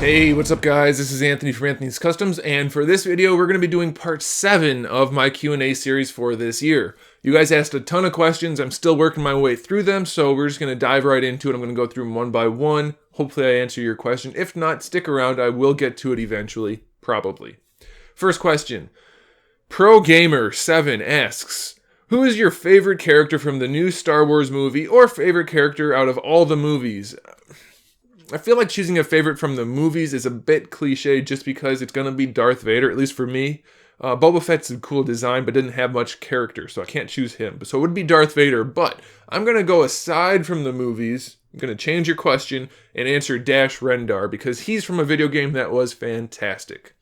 Hey, what's up guys? This is Anthony from Anthony's Customs, and for this video we're going to be doing part 7 of my Q&A series for this year. You guys asked a ton of questions. I'm still working my way through them, so we're just going to dive right into it. I'm going to go through them one by one. Hopefully I answer your question. If not, stick around. I will get to it eventually. Probably. First question. ProGamer7 asks, who is your favorite character from the new Star Wars movie, or favorite character out of all the movies? I feel like choosing a favorite from the movies is a bit cliche just because it's going to be Darth Vader, at least for me. Boba Fett's a cool design, but didn't have much character, so I can't choose him. So it would be Darth Vader, but I'm going to go aside from the movies. I'm going to change your question and answer Dash Rendar, because he's from a video game that was fantastic.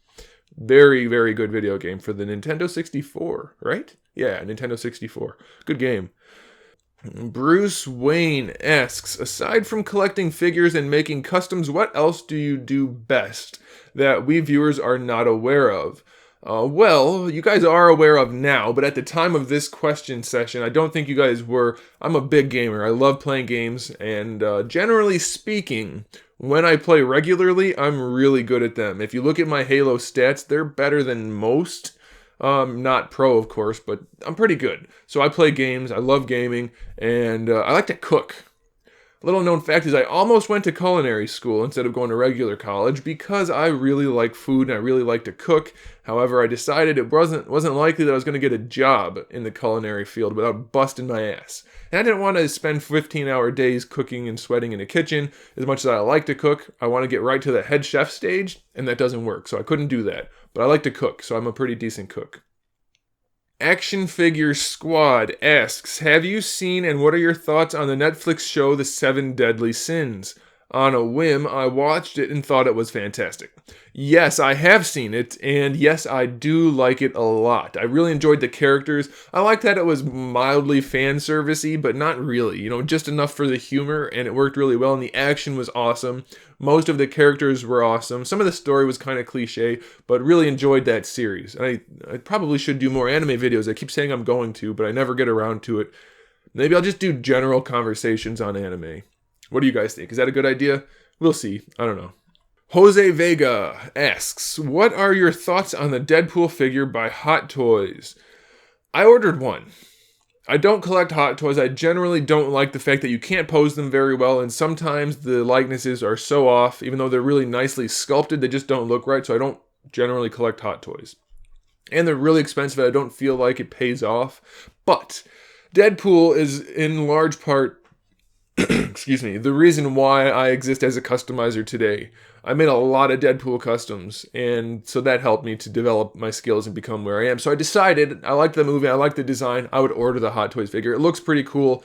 Very, very good video game for the Nintendo 64, right? Yeah, Nintendo 64. Good game. Bruce Wayne asks, aside from collecting figures and making customs, what else do you do best that we viewers are not aware of? Well, you guys are aware of now, but at the time of this question session, I don't think you guys were. I'm a big gamer. I love playing games, and generally speaking, when I play regularly, I'm really good at them. If you look at my Halo stats, they're better than most. Not pro, of course, but I'm pretty good. So I play games, I love gaming, and I like to cook. Little known fact is I almost went to culinary school instead of going to regular college because I really like food and I really like to cook. However, I decided it wasn't likely that I was going to get a job in the culinary field without busting my ass. And I didn't want to spend 15-hour days cooking and sweating in a kitchen. As much as I like to cook, I want to get right to the head chef stage, and that doesn't work, so I couldn't do that. But I like to cook, so I'm a pretty decent cook. Action Figure Squad asks, have you seen and what are your thoughts on the Netflix show The 7 Deadly Sins? On a whim, I watched it and thought it was fantastic. Yes, I have seen it, and yes, I do like it a lot. I really enjoyed the characters. I liked that it was mildly fan servicey, but not really. Just enough for the humor, and it worked really well, and the action was awesome. Most of the characters were awesome. Some of the story was kind of cliche, but really enjoyed that series. I probably should do more anime videos. I keep saying I'm going to, but I never get around to it. Maybe I'll just do general conversations on anime. What do you guys think? Is that a good idea? We'll see. I don't know. Jose Vega asks, what are your thoughts on the Deadpool figure by Hot Toys? I ordered one. I don't collect Hot Toys. I generally don't like the fact that you can't pose them very well, and sometimes the likenesses are so off, even though they're really nicely sculpted, they just don't look right, so I don't generally collect Hot Toys. And they're really expensive, and I don't feel like it pays off. But Deadpool is in large part excuse me, the reason why I exist as a customizer today. I made a lot of Deadpool customs, and so that helped me to develop my skills and become where I am. So I decided, I liked the movie, I liked the design, I would order the Hot Toys figure. It looks pretty cool.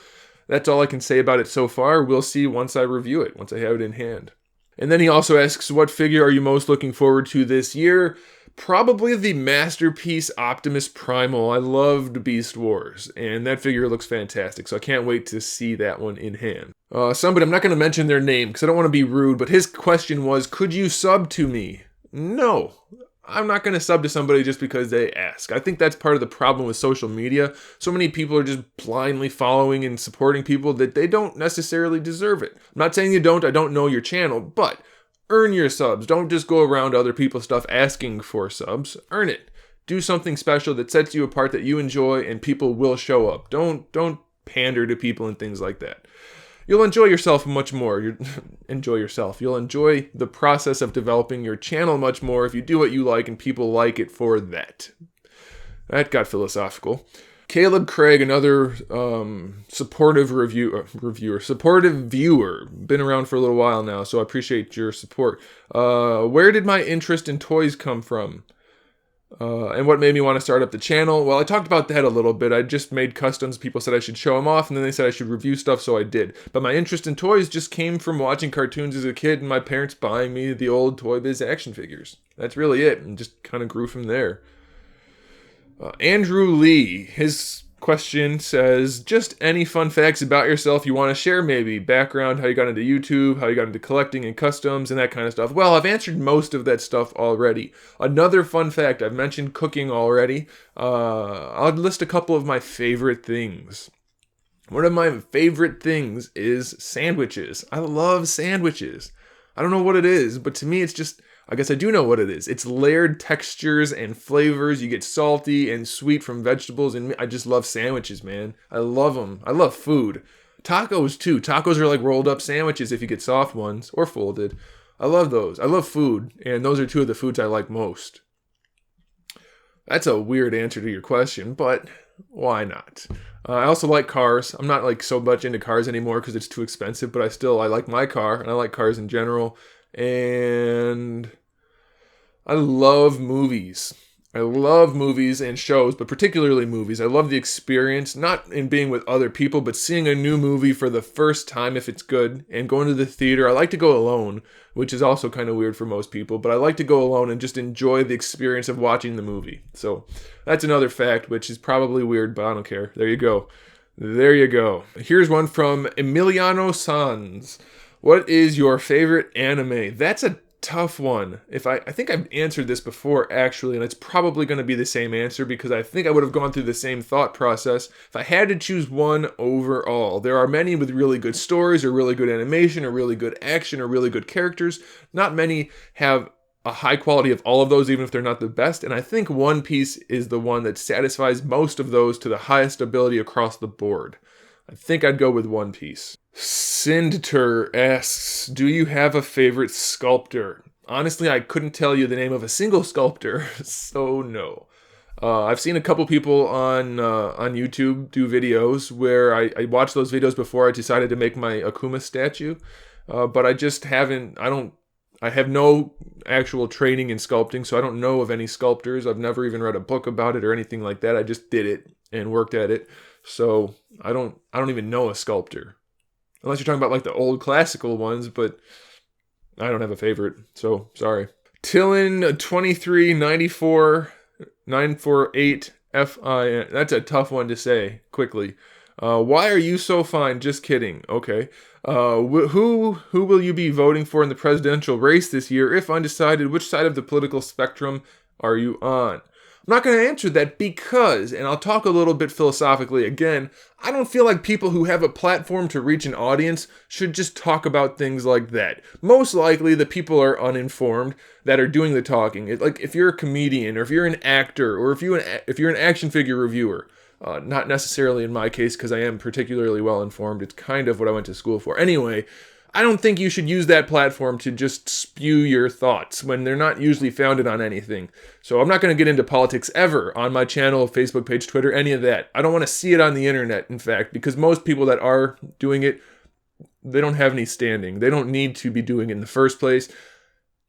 That's all I can say about it so far. We'll see once I review it, once I have it in hand. And then he also asks, what figure are you most looking forward to this year? Probably the Masterpiece Optimus Primal. I loved Beast Wars, and that figure looks fantastic, so I can't wait to see that one in hand. Somebody, I'm not going to mention their name because I don't want to be rude, but his question was, could you sub to me? No, I'm not going to sub to somebody just because they ask. I think that's part of the problem with social media. So many people are just blindly following and supporting people that they don't necessarily deserve it. I'm not saying you don't, I don't know your channel, but earn your subs. Don't just go around other people's stuff asking for subs. Earn it. Do something special that sets you apart that you enjoy and people will show up. Don't pander to people and things like that. You'll enjoy yourself much more. You'll enjoy the process of developing your channel much more if you do what you like and people like it for that. That got philosophical. Caleb Craig, another supportive viewer. Been around for a little while now, so I appreciate your support. Where did my interest in toys come from? And what made me want to start up the channel? Well, I talked about that a little bit. I just made customs. People said I should show them off, and then they said I should review stuff, so I did. But my interest in toys just came from watching cartoons as a kid and my parents buying me the old Toy Biz action figures. That's really it, and just kind of grew from there. Andrew Lee, his question says, just any fun facts about yourself you want to share, maybe background, how you got into YouTube, how you got into collecting and customs and that kind of stuff. Well, I've answered most of that stuff already. Another fun fact, I've mentioned cooking already. I'll list a couple of my favorite things. One of my favorite things is sandwiches. I love sandwiches. I don't know what it is, but to me it's just, I guess I do know what it is. It's layered textures and flavors. You get salty and sweet from vegetables, and I just love sandwiches, man. I love them. I love food. Tacos too. Tacos are like rolled up sandwiches if you get soft ones or folded. I love those. I love food, and those are two of the foods I like most. That's a weird answer to your question, but why not? I also like cars. I'm not like so much into cars anymore because it's too expensive, but I like my car, and I like cars in general. And I love movies. I love movies and shows, but particularly movies. I love the experience, not in being with other people, but seeing a new movie for the first time if it's good, and going to the theater. I like to go alone, which is also kind of weird for most people, but I like to go alone and just enjoy the experience of watching the movie. So that's another fact, which is probably weird, but I don't care. There you go. There you go. Here's one from Emiliano Sanz. What is your favorite anime? That's a tough one. I think I've answered this before actually, and it's probably going to be the same answer because I think I would have gone through the same thought process if I had to choose one overall. There are many with really good stories or really good animation or really good action or really good characters. Not many have a high quality of all of those, even if they're not the best, and I think One Piece is the one that satisfies most of those to the highest ability across the board. I think I'd go with One Piece. Sindter asks, do you have a favorite sculptor? Honestly, I couldn't tell you the name of a single sculptor, so no. I've seen a couple people on YouTube do videos where I watched those videos before I decided to make my Akuma statue, but I just haven't, I have no actual training in sculpting, so I don't know of any sculptors. I've never even read a book about it or anything like that. I just did it and worked at it. So I don't even know a sculptor. Unless you're talking about like the old classical ones, but I don't have a favorite. So sorry. Tillin 2394 948 FIN. That's a tough one to say quickly. Why are you so fine? Just kidding. Okay. Who will you be voting for in the presidential race this year? If undecided, which side of the political spectrum are you on? I'm not going to answer that because, and I'll talk a little bit philosophically again, I don't feel like people who have a platform to reach an audience should just talk about things like that. Most likely the people are uninformed that are doing the talking. Like if you're a comedian or if you're an actor or if you're an action figure reviewer, not necessarily in my case because I am particularly well informed. It's kind of what I went to school for. Anyway, I don't think you should use that platform to just spew your thoughts when they're not usually founded on anything. So I'm not going to get into politics ever on my channel, Facebook page, Twitter, any of that. I don't want to see it on the internet, in fact, because most people that are doing it, they don't have any standing. They don't need to be doing it in the first place.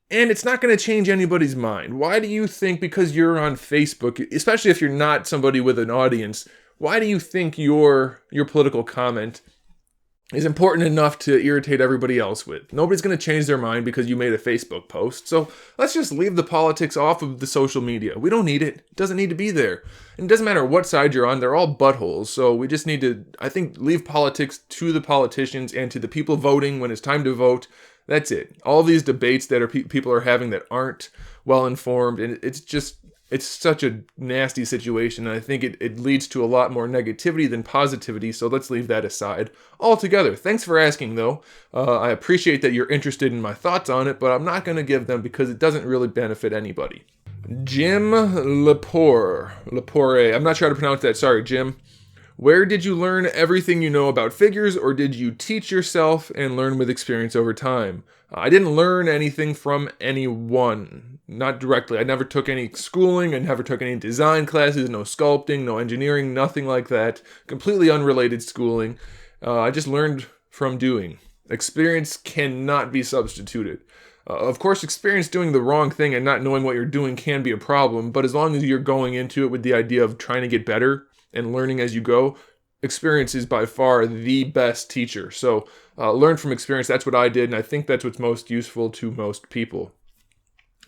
And it's not going to change anybody's mind. Why do you think, because you're on Facebook, especially if you're not somebody with an audience, why do you think your political comment is important enough to irritate everybody else with? Nobody's going to change their mind because you made a Facebook post. So let's just leave the politics off of the social media. We don't need it. It doesn't need to be there. And it doesn't matter what side you're on. They're all buttholes. So we just need to, I think, leave politics to the politicians and to the people voting when it's time to vote. That's it. All these debates that are people are having that aren't well informed, and it's such a nasty situation, and I think it leads to a lot more negativity than positivity, so let's leave that aside altogether. Thanks for asking, though. I appreciate that you're interested in my thoughts on it, but I'm not going to give them because it doesn't really benefit anybody. Jim Lepore, I'm not sure how to pronounce that. Sorry, Jim. Where did you learn everything you know about figures, or did you teach yourself and learn with experience over time? I didn't learn anything from anyone, not directly. I never took any schooling, I never took any design classes, no sculpting, no engineering, nothing like that. Completely unrelated schooling. I just learned from doing. Experience cannot be substituted. Of course, experience doing the wrong thing and not knowing what you're doing can be a problem, but as long as you're going into it with the idea of trying to get better and learning as you go, experience is by far the best teacher. So learn from experience. That's what I did, and I think that's what's most useful to most people.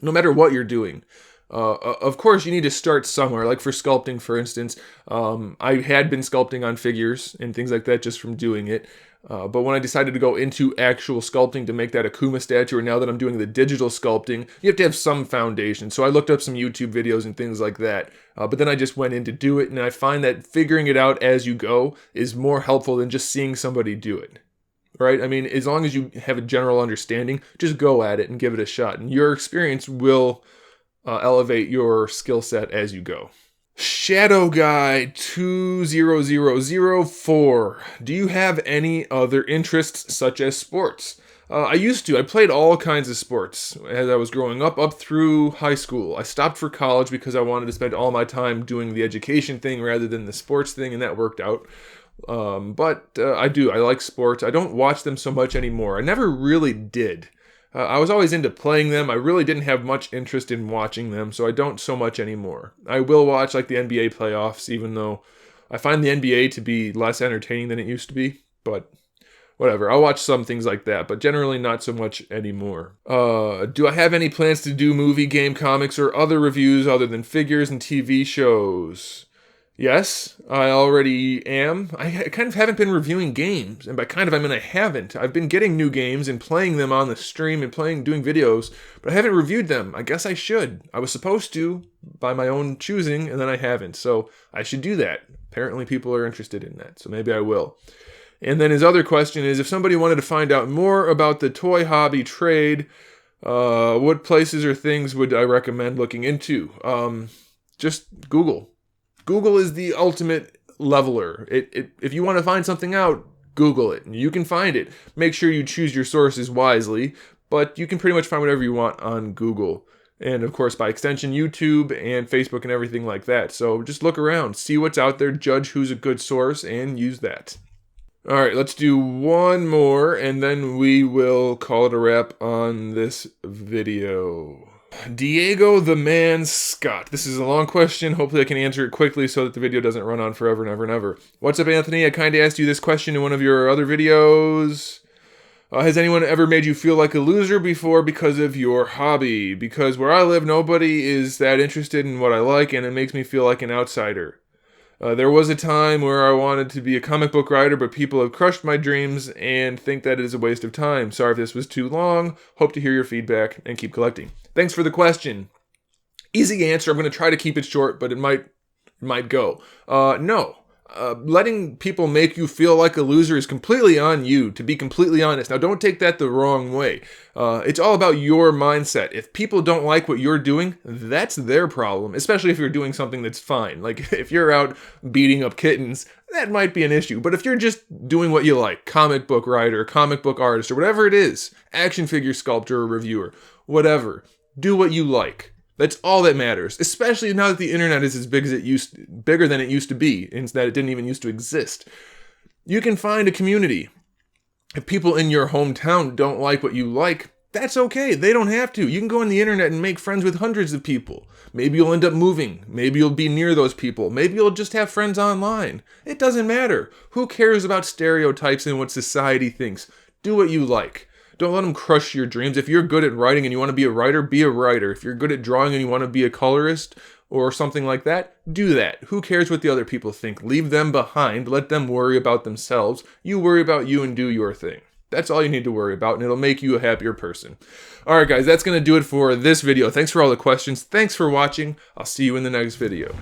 No matter what you're doing. Of course, you need to start somewhere. Like for sculpting, for instance, I had been sculpting on figures and things like that just from doing it. But when I decided to go into actual sculpting to make that Akuma statue, or now that I'm doing the digital sculpting, you have to have some foundation. So I looked up some YouTube videos and things like that. But then I just went in to do it, and I find that figuring it out as you go is more helpful than just seeing somebody do it. right? I mean, as long as you have a general understanding, just go at it and give it a shot. And your experience will elevate your skill set as you go. Shadow Guy 20004. Do you have any other interests such as sports? I used to. I played all kinds of sports as I was growing up through high school. I stopped for college because I wanted to spend all my time doing the education thing rather than the sports thing, and that worked out. But I do. I like sports. I don't watch them so much anymore. I never really did. I was always into playing them. I really didn't have much interest in watching them, so I don't so much anymore. I will watch like the NBA playoffs, even though I find the NBA to be less entertaining than it used to be. But whatever, I'll watch some things like that, but generally not so much anymore. Do I have any plans to do movie, game, comics, or other reviews other than figures and TV shows? Yes, I already am. I kind of haven't been reviewing games, and by kind of I mean I haven't. I've been getting new games and playing them on the stream and doing videos, but I haven't reviewed them. I guess I should. I was supposed to, by my own choosing, and then I haven't, so I should do that. Apparently people are interested in that, so maybe I will. And then his other question is, if somebody wanted to find out more about the toy hobby trade, what places or things would I recommend looking into? Just Google. Google is the ultimate leveler. If you want to find something out, Google it. You can find it. Make sure you choose your sources wisely, but you can pretty much find whatever you want on Google. And of course, by extension, YouTube and Facebook and everything like that. So just look around, see what's out there, judge who's a good source, and use that. All right, let's do one more, and then we will call it a wrap on this video. Diego the Man Scott. This is a long question. Hopefully I can answer it quickly so that the video doesn't run on forever and ever and ever. What's up, Anthony? I kind of asked you this question in one of your other videos. Has anyone ever made you feel like a loser before because of your hobby? Because where I live, nobody is that interested in what I like, and it makes me feel like an outsider. There was a time where I wanted to be a comic book writer, but people have crushed my dreams and think that it is a waste of time. Sorry if this was too long. Hope to hear your feedback and keep collecting. Thanks for the question. Easy answer. I'm going to try to keep it short, but it might go. No. Letting people make you feel like a loser is completely on you, to be completely honest. Now, don't take that the wrong way. It's all about your mindset. If people don't like what you're doing, that's their problem, especially if you're doing something that's fine. Like, if you're out beating up kittens, that might be an issue. But if you're just doing what you like, comic book writer, comic book artist, or whatever it is, action figure sculptor or reviewer, whatever, do what you like. That's all that matters, especially now that the internet is as bigger than it used to be, and that it didn't even used to exist. You can find a community. If people in your hometown don't like what you like, that's okay. They don't have to. You can go on the internet and make friends with hundreds of people. Maybe you'll end up moving. Maybe you'll be near those people. Maybe you'll just have friends online. It doesn't matter. Who cares about stereotypes and what society thinks? Do what you like. Don't let them crush your dreams. If you're good at writing and you want to be a writer, be a writer. If you're good at drawing and you want to be a colorist or something like that, do that. Who cares what the other people think? Leave them behind. Let them worry about themselves. You worry about you and do your thing. That's all you need to worry about, and it'll make you a happier person. All right, guys, that's going to do it for this video. Thanks for all the questions. Thanks for watching. I'll see you in the next video.